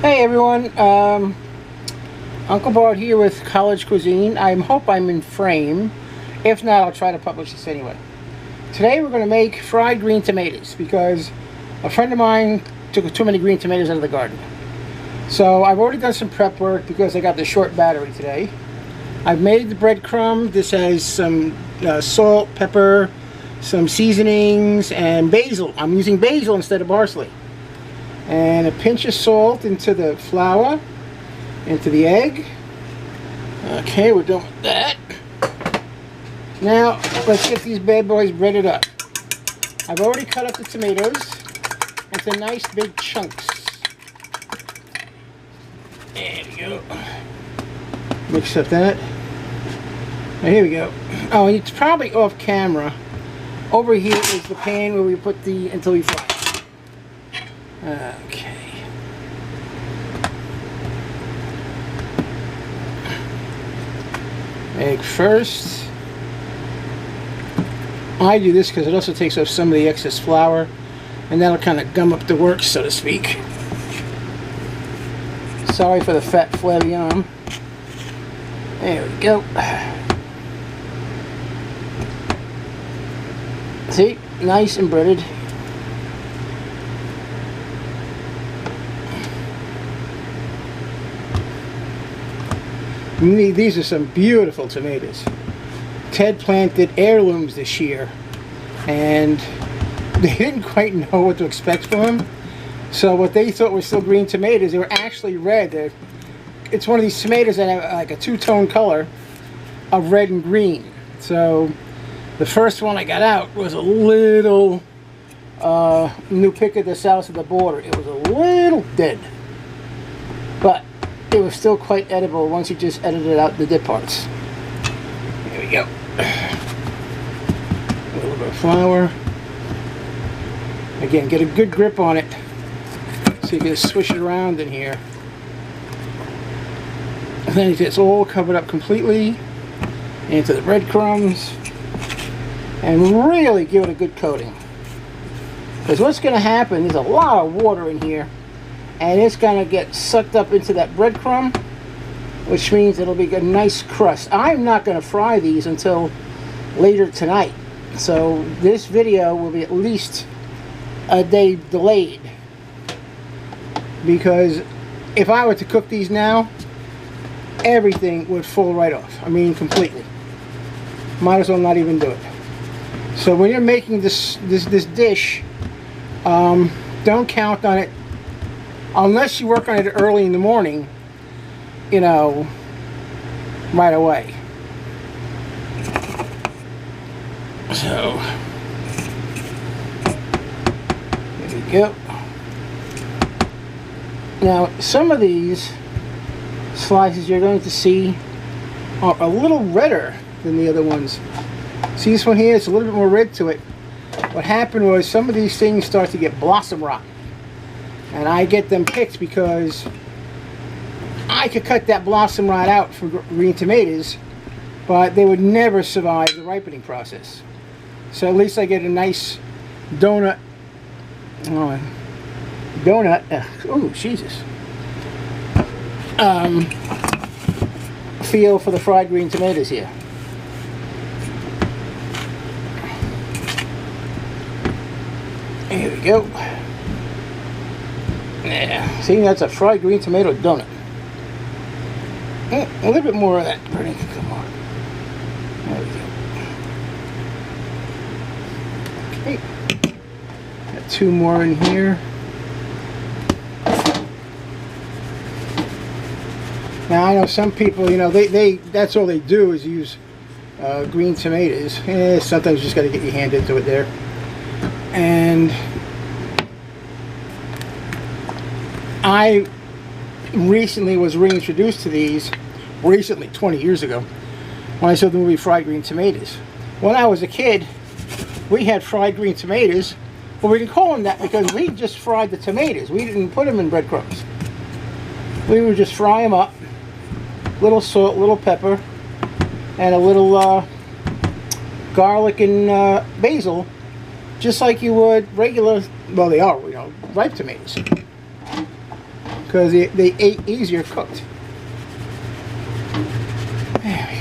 Hey everyone, Uncle Bart here with College Cuisine. I hope I'm in frame. If not, I'll try to publish this anyway. Today we're going to make fried green tomatoes because a friend of mine took too many green tomatoes out of the garden. So I've already done some prep work because I got the short battery today. I've made the breadcrumb. This has some salt, pepper, some seasonings, and basil. I'm using basil instead of parsley. And a pinch of salt into the flour, into the egg. Okay, we're done with that. Now, let's get these bad boys breaded up. I've already cut up the tomatoes into nice big chunks. There we go. Mix up that. Now, here we go. Oh, it's probably off camera. Over here is the pan where we put the, until we fry. Okay. Egg first. I do this because it also takes off some of the excess flour, and that'll kind of gum up the works, so to speak. Sorry for the fat flabby arm. There we go. See? Nice and breaded. These are some beautiful tomatoes. Ted planted heirlooms this year, and they didn't quite know what to expect from them. So what they thought were still green tomatoes, they were actually red. It's one of these tomatoes that have like a two-tone color of red and green. So the first one I got out was a little new pick of the south of the border. It was a little dead, but it was still quite edible once you just edited out the dip parts. There we go. A little bit of flour. Again, get a good grip on it so you can swish it around in here. And then it's all covered up completely into the breadcrumbs. And really give it a good coating. Because what's going to happen, there's a lot of water in here, and it's going to get sucked up into that breadcrumb, which means it'll be a nice crust. I'm not going to fry these until later tonight, so this video will be at least a day delayed, because if I were to cook these now, everything would fall right off. I mean, completely. Might as well not even do it. So when you're making this dish, don't count on it unless you work on it early in the morning, you know, right away. So there we go. Now some of these slices you're going to see are a little redder than the other ones. See this one here? It's a little bit more red to it. What happened was some of these things start to get blossom rot. And I get them picked because I could cut that blossom rot out for green tomatoes, but they would never survive the ripening process. So at least I get a nice donut. Oh Jesus. Feel for the fried green tomatoes here. Here we go. Yeah, see, that's a fried green tomato donut. A little bit more of that. Come on. There we go. Okay. Got two more in here. Now I know some people, you know, they that's all they do is use green tomatoes. Sometimes you just got to get your hand into it there. And I recently was reintroduced to these, 20 years ago, when I saw the movie Fried Green Tomatoes. When I was a kid, we had fried green tomatoes, but we didn't call them that because we just fried the tomatoes. We didn't put them in breadcrumbs. We would just fry them up, little salt, little pepper, and a little garlic and basil, just like you would regular, well, they are, you know, ripe tomatoes. because they ate easier cooked. There we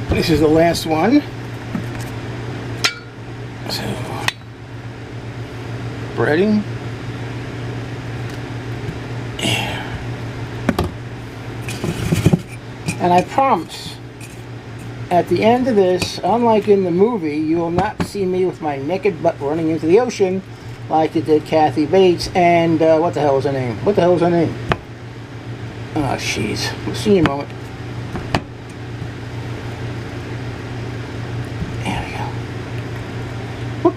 go. This is the last one. So, breading. And I promise, at the end of this, unlike in the movie, you will not see me with my naked butt running into the ocean like it did Kathy Bates and, what the hell was her name? What the hell was her name? Oh, jeez. We'll see you in a moment. There we go. Whoop.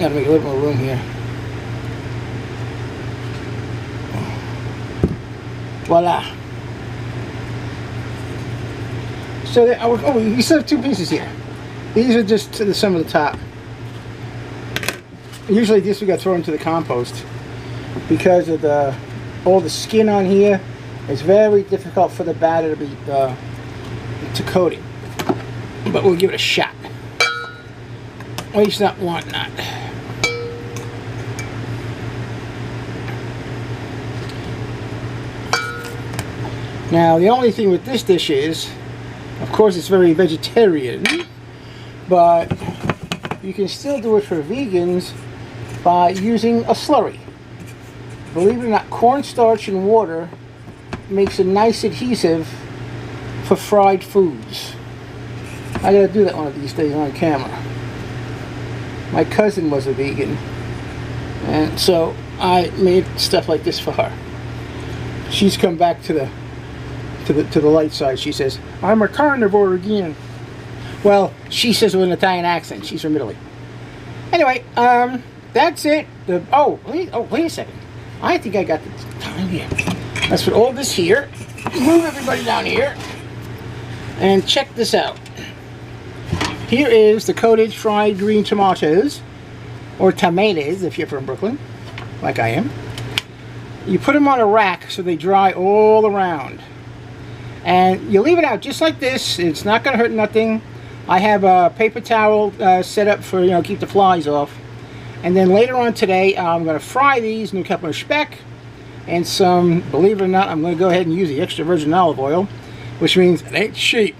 Gotta make a little more room here. Voila. So, you still have two pieces here. These are just to some of the top. Usually this we got thrown into the compost because of all the skin on here. It's very difficult for the batter to be to coat it. But we'll give it a shot. At least not one not. Now the only thing with this dish is, of course, it's very vegetarian, but you can still do it for vegans by using a slurry. Believe it or not, cornstarch and water makes a nice adhesive for fried foods. I gotta do that one of these days on camera. My cousin was a vegan, and so I made stuff like this for her. She's come back to the light side. She says, "I'm a carnivore again." Well, she says with an Italian accent. She's from Italy. Anyway, that's it. Wait a second. I think I got the time here. Let's put all this here. Move everybody down here. And check this out. Here is the coated fried green tomatoes, or tomatoes if you're from Brooklyn, like I am. You put them on a rack so they dry all around. And you leave it out just like this. It's not going to hurt nothing. I have a paper towel set up for, keep the flies off. And then later on today, I'm going to fry these in a couple of speck. And some, believe it or not, I'm going to go ahead and use the extra virgin olive oil, which means it ain't cheap.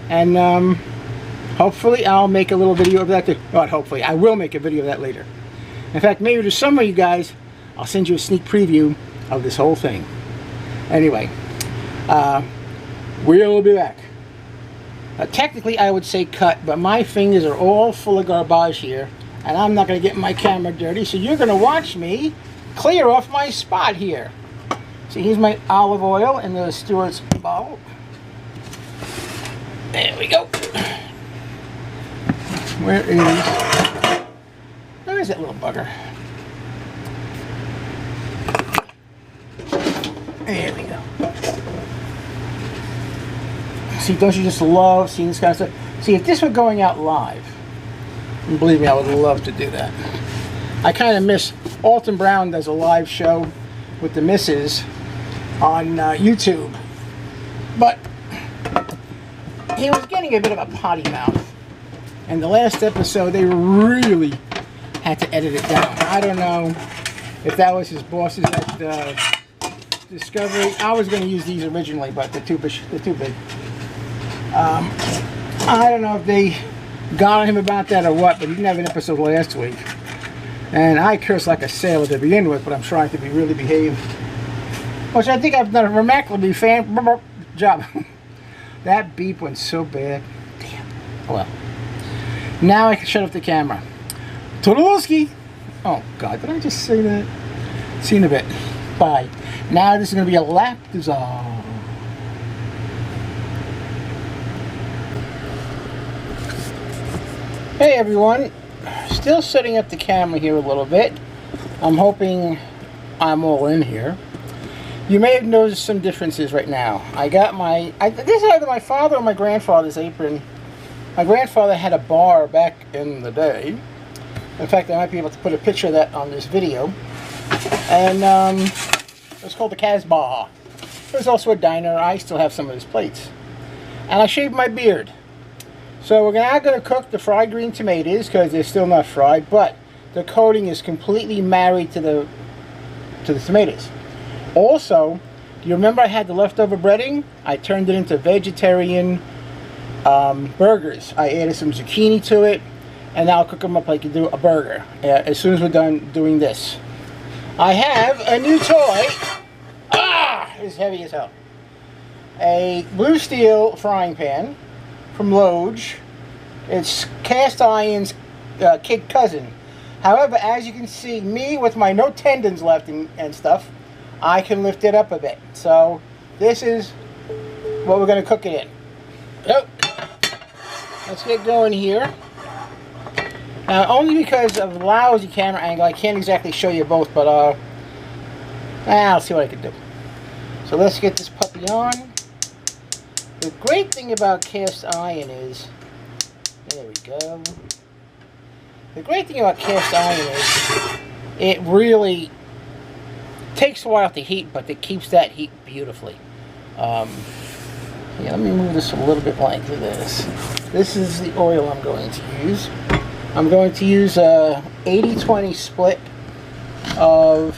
And hopefully I'll make a little video of that. Not hopefully, I will make a video of that later. In fact, maybe to some of you guys, I'll send you a sneak preview of this whole thing. Anyway. We'll be back. Technically, I would say cut, but my fingers are all full of garbage here, and I'm not going to get my camera dirty, so you're going to watch me clear off my spot here. So here's my olive oil in the Stewart's bowl. There we go. Where is that little bugger? There we go. See, don't you just love seeing this kind of stuff? See, if this were going out live, and believe me, I would love to do that. I kind of miss, Alton Brown does a live show with the missus on YouTube. But he was getting a bit of a potty mouth. And the last episode, they really had to edit it down. I don't know if that was his bosses at Discovery. I was going to use these originally, but they're too big. I don't know if they got on him about that or what, but he didn't have an episode last week. And I curse like a sailor to begin with, but I'm trying to be really behaved. Which I think I've done a remarkably fan job. That beep went so bad. Damn. Well. Now I can shut off the camera. Toodalowski! Oh, God, did I just say that? See you in a bit. Bye. Now this is going to be a lap dissolve. Hey everyone, still setting up the camera here a little bit. I'm hoping I'm all in here. You may have noticed some differences right now. I got this is either my father or my grandfather's apron. My grandfather had a bar back in the day. In fact, I might be able to put a picture of that on this video. And it was called the Casbah. There's also a diner. I still have some of his plates. And I shaved my beard. So we're not going to cook the fried green tomatoes because they're still not fried, but the coating is completely married to the tomatoes. Also, do you remember I had the leftover breading? I turned it into vegetarian burgers. I added some zucchini to it, and now I'll cook them up like you do a burger as soon as we're done doing this. I have a new toy. Ah! It's heavy as hell. A blue steel frying pan from Loge. It's cast iron's kid cousin. However, as you can see, me with my no tendons left and stuff, I can lift it up a bit. So this is what we're going to cook it in. Oh, let's get going here. Now, only because of the lousy camera angle, I can't exactly show you both, but I'll see what I can do. So let's get this puppy on. The great thing about cast iron is, there we go. The great thing about cast iron is it really takes a while to heat, but it keeps that heat beautifully. Yeah, let me move this a little bit like this. This is the oil I'm going to use. I'm going to use a 80-20 split of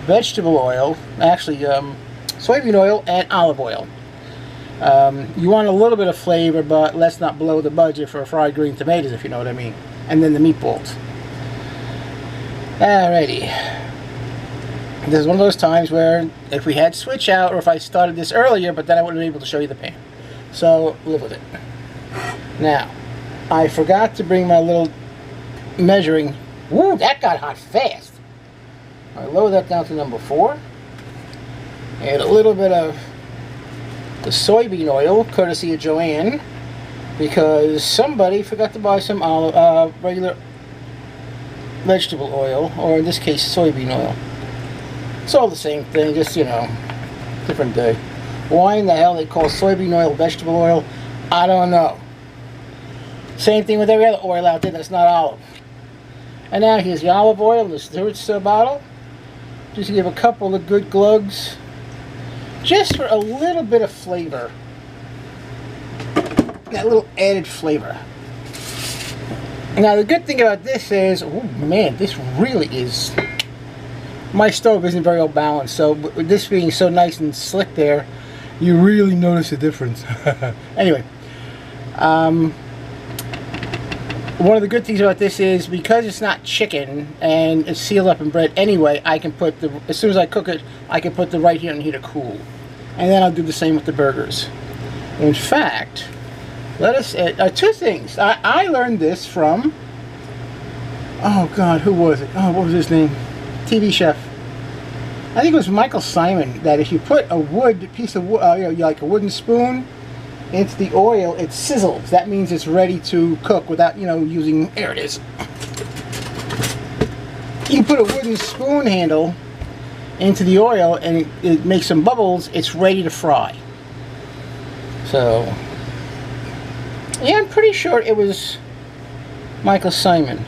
vegetable oil, actually soybean oil and olive oil. You want a little bit of flavor, but let's not blow the budget for fried green tomatoes, if you know what I mean. And then the meatballs. Alrighty. This is one of those times where if we had switch out, or if I started this earlier, but then I wouldn't be able to show you the pan. So, live with it. Now, I forgot to bring my little measuring. Woo, that got hot fast. I lower that down to number 4. Add a little bit of the soybean oil, courtesy of Joanne, because somebody forgot to buy some regular vegetable oil, or in this case soybean oil. It's all the same thing, just, you know, different day. Why in the hell they call soybean oil vegetable oil, I don't know. Same thing with every other oil out there that's not olive. And now here's the olive oil in the Stewart's bottle. Just give a couple of good glugs, just for a little bit of flavor. That little added flavor. Now the good thing about this is, oh man, this really is, my stove isn't very well balanced, so with this being so nice and slick there, you really notice a difference. Anyway, one of the good things about this is, because it's not chicken and it's sealed up in bread anyway, I can put the, as soon as I cook it, I can put the right here on here to cool. And then I'll do the same with the burgers. In fact, let us add two things. I learned this from, oh God, who was it? Oh, what was his name? TV chef. I think it was Michael Simon, that if you put a wood piece of wood, like a wooden spoon, into the oil, it sizzles. That means it's ready to cook without, using, there it is. You put a wooden spoon handle into the oil and it makes some bubbles, it's ready to fry. So, yeah, I'm pretty sure it was Michael Simon.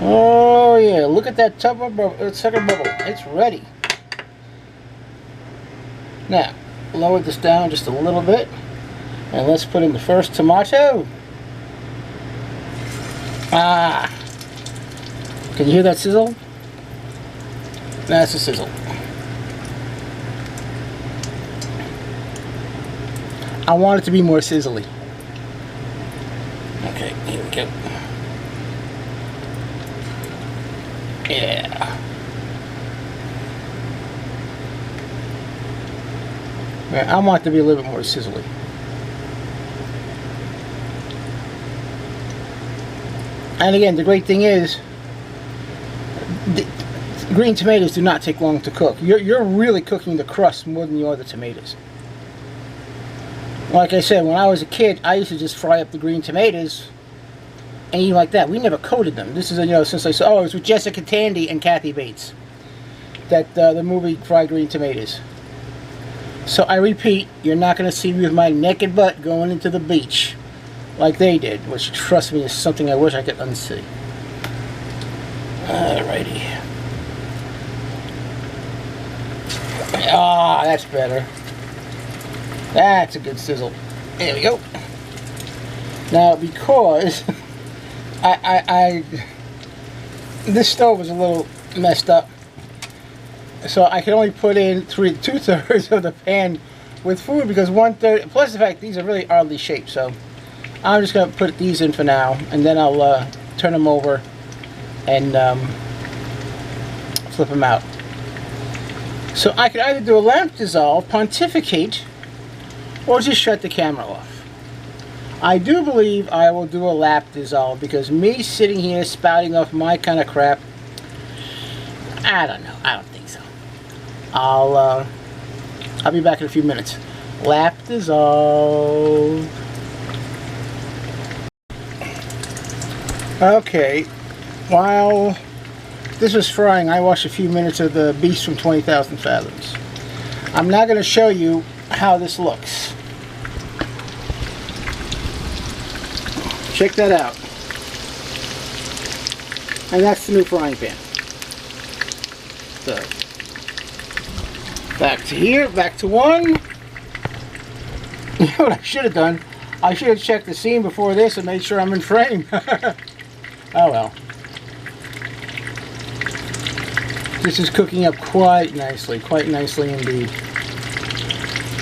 Oh yeah, look at that second bubble. It's ready. Now, lower this down just a little bit, and let's put in the first tomato. Ah, can you hear that sizzle? That's a sizzle. I want it to be more sizzly. Okay, here we go. Yeah. I want it to be a little bit more sizzly. And again, the great thing is, the green tomatoes do not take long to cook. You're really cooking the crust more than you are the tomatoes. Like I said, when I was a kid, I used to just fry up the green tomatoes and eat like that. We never coated them. This is, since I saw, it was with Jessica Tandy and Kathy Bates, that the movie Fried Green Tomatoes. So I repeat, you're not going to see me with my naked butt going into the beach like they did, which, trust me, is something I wish I could unsee. Alrighty. Ah, that's better. That's a good sizzle. There we go. Now, because this stove was a little messed up, so I can only put in 2/3 of the pan with food, because 1/3, plus the fact these are really oddly shaped, so I'm just going to put these in for now, and then I'll turn them over and flip them out. So I could either do a lamp dissolve, pontificate, or just shut the camera off. I do believe I will do a lap dissolve, because me sitting here spouting off my kind of crap, I don't know. I don't think so. I'll be back in a few minutes. Lap dissolve. Okay. While this was frying, I watched a few minutes of the Beast from 20,000 Fathoms. I'm now going to show you how this looks. Check that out. And that's the new frying pan. So, back to here, back to one. You know what I should have done? I should have checked the scene before this and made sure I'm in frame. Oh well. This is cooking up quite nicely indeed.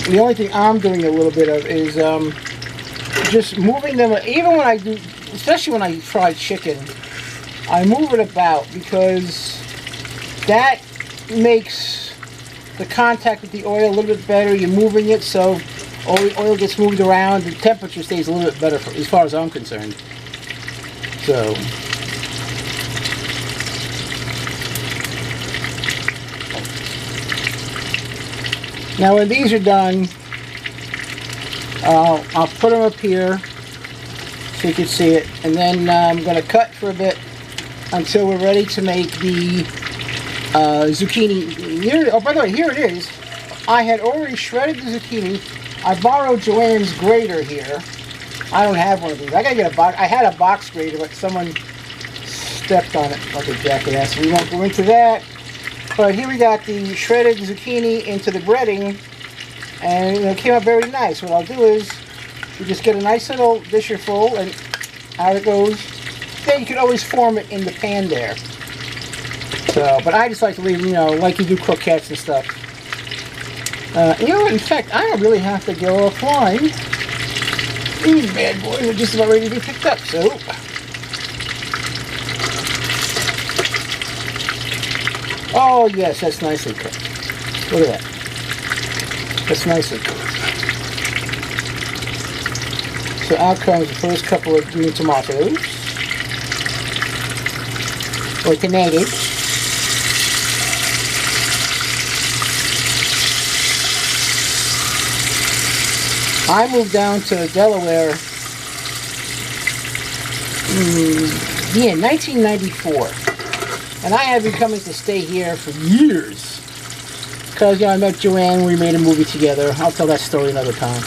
The only thing I'm doing a little bit of is just moving them, even when I do, especially when I fry chicken, I move it about, because that makes the contact with the oil a little bit better. You're moving it so oil gets moved around, the temperature stays a little bit better as far as I'm concerned. So now when these are done, I'll put them up here so you can see it, and then I'm going to cut for a bit until we're ready to make the zucchini. Here, oh, by the way, here it is. I had already shredded the zucchini. I borrowed Joanne's grater here. I don't have one of these. I gotta get a box. I had a box grater, but someone stepped on it like a jackass. We won't go into that. But here we got the shredded zucchini into the breading, and it came out very nice. What I'll do is you just get a nice little disher full, and out it goes. Then you can always form it in the pan there. So, but I just like to leave, you know, like you do croquettes and stuff. You know, in fact, I don't really have to go offline. These bad boys are just about ready to be picked up, so. Oh, yes, that's nicely cooked. Look at that. That's nicely cooked. So out comes the first couple of green tomatoes. Or tomatoes. I moved down to Delaware in 1994, and I have been coming to stay here for years because, you know, I met Joanne, we made a movie together. I'll tell that story another time.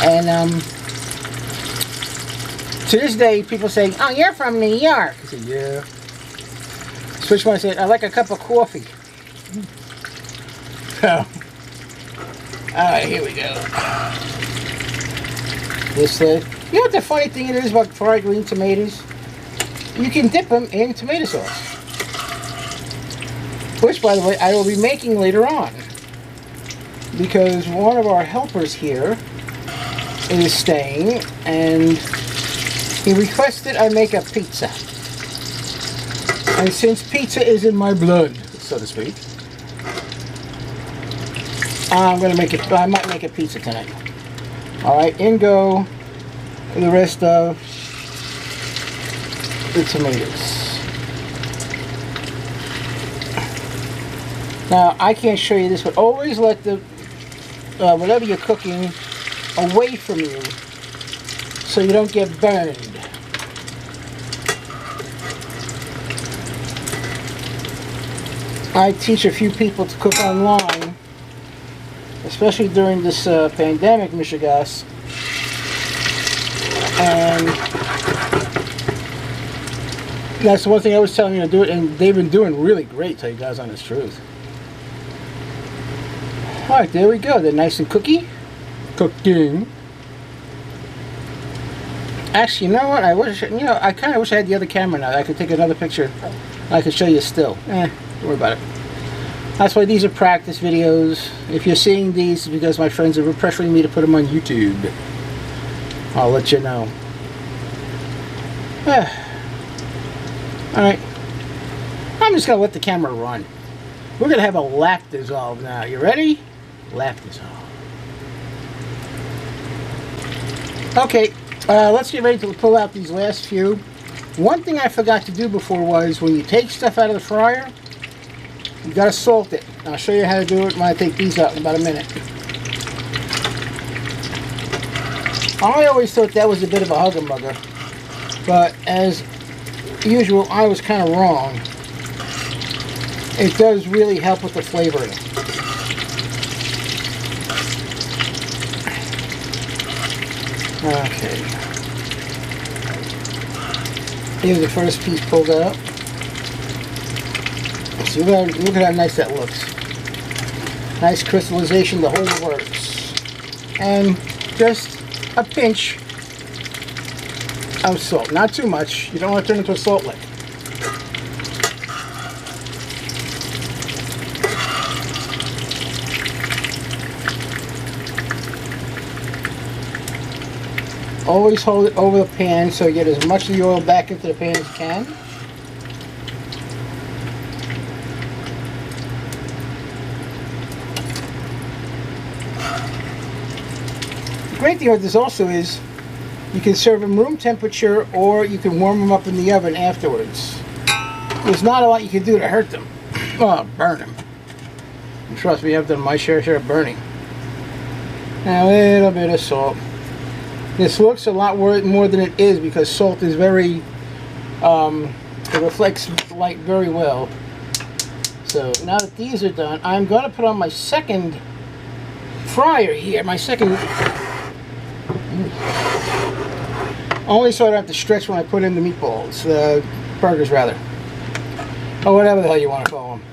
And to this day, people say, "Oh, you're from New York." I said, "Yeah." Switch one, I said, "I like a cup of coffee." So, alright, here we go. This, you know what the funny thing it is about fried green tomatoes? You can dip them in tomato sauce. Which, by the way, I will be making later on. Because one of our helpers here is staying, and he requested I make a pizza. And since pizza is in my blood, so to speak, I'm gonna make it. I might make a pizza tonight. All right, in go the rest of the tomatoes. Now I can't show you this, but always let the whatever you're cooking away from you, so you don't get burned. I teach a few people to cook online, especially during this pandemic, Michigas. And that's the one thing I was telling you to do it, and they've been doing really great, tell you guys honest truth. Alright, there we go. They're nice and cooking. Actually, you know what? I wish, I kind of wish I had the other camera now. I could take another picture. I could show you still. Don't worry about it. That's why these are practice videos. If you're seeing these, it's because my friends are pressuring me to put them on YouTube. I'll let you know. Alright. I'm just going to let the camera run. We're going to have a lap dissolve now. You ready? Lap dissolve. Okay, let's get ready to pull out these last few. One thing I forgot to do before was when you take stuff out of the fryer, you got to salt it. I'll show you how to do it when I take these out in about a minute. I always thought that was a bit of a hugger-mugger, but as usual, I was kind of wrong. It does really help with the flavoring. Okay. Here's the first piece pulled out. See, look at how nice that looks. Nice crystallization, the whole works. And just a pinch of salt. Not too much. You don't want to turn into a salt lick. Always hold it over the pan so you get as much of the oil back into the pan as you can. The great thing with this also is you can serve them room temperature or you can warm them up in the oven afterwards. There's not a lot you can do to hurt them. Well, burn them. And trust me, I've done my share of burning. Now, a little bit of salt. This looks a lot more than it is because salt is very, it reflects light very well. So now that these are done, I'm going to put on my second fryer here. My second, only so I don't have to stretch when I put in the meatballs, burgers rather, or whatever the hell you want to call them.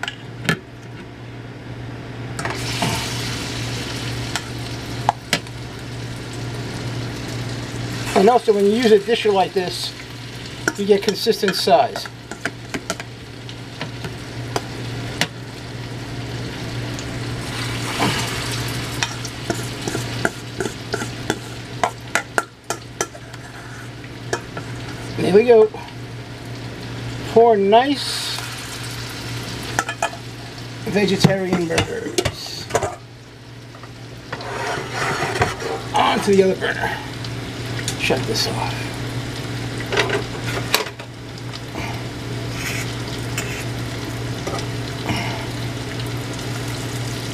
And also, when you use a disher like this, you get consistent size. There we go. 4 nice vegetarian burgers. On to the other burner. Shut this off.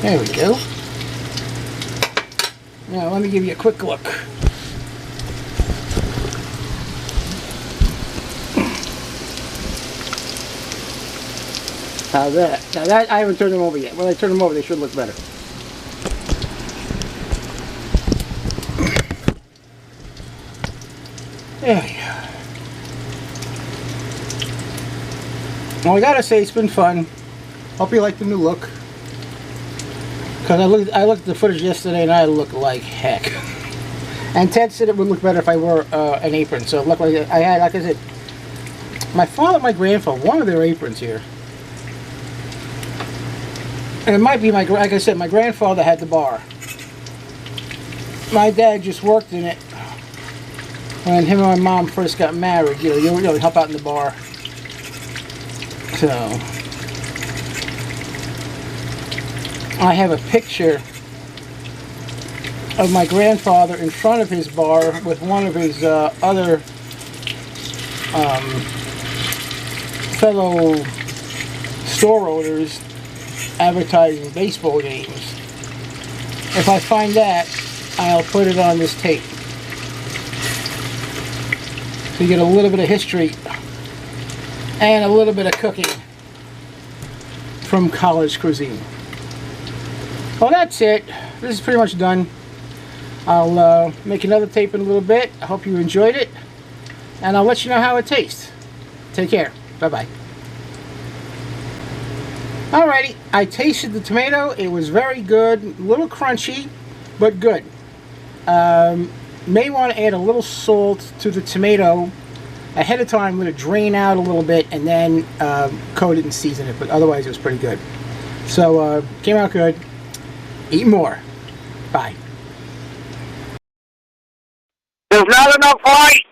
There we go. Now let me give you a quick look. How's that? Now that I haven't turned them over yet. When I turn them over, they should look better. There we go. Well, I gotta say, it's been fun. Hope you like the new look. Because I looked at the footage yesterday and I look like heck. And Ted said it would look better if I wore an apron. So it looked like I had, like I said, my father and my grandfather, one of their aprons here. And it might be like I said, my grandfather had the bar. My dad just worked in it. When him and my mom first got married, you know, help out in the bar. So I have a picture of my grandfather in front of his bar with one of his other fellow store owners advertising baseball games. If I find that, I'll put it on this tape. So you get a little bit of history and a little bit of cooking from College Cuisine. Well, that's it. This is pretty much done. I'll make another tape in a little bit. I hope you enjoyed it. And I'll let you know how it tastes. Take care. Bye-bye. Alrighty. I tasted the tomato. It was very good. A little crunchy, but good. may want to add a little salt to the tomato ahead of time. I'm going to drain out a little bit and then coat it and season it, but otherwise it was pretty good. So came out good. Eat more. Bye. There's not enough light.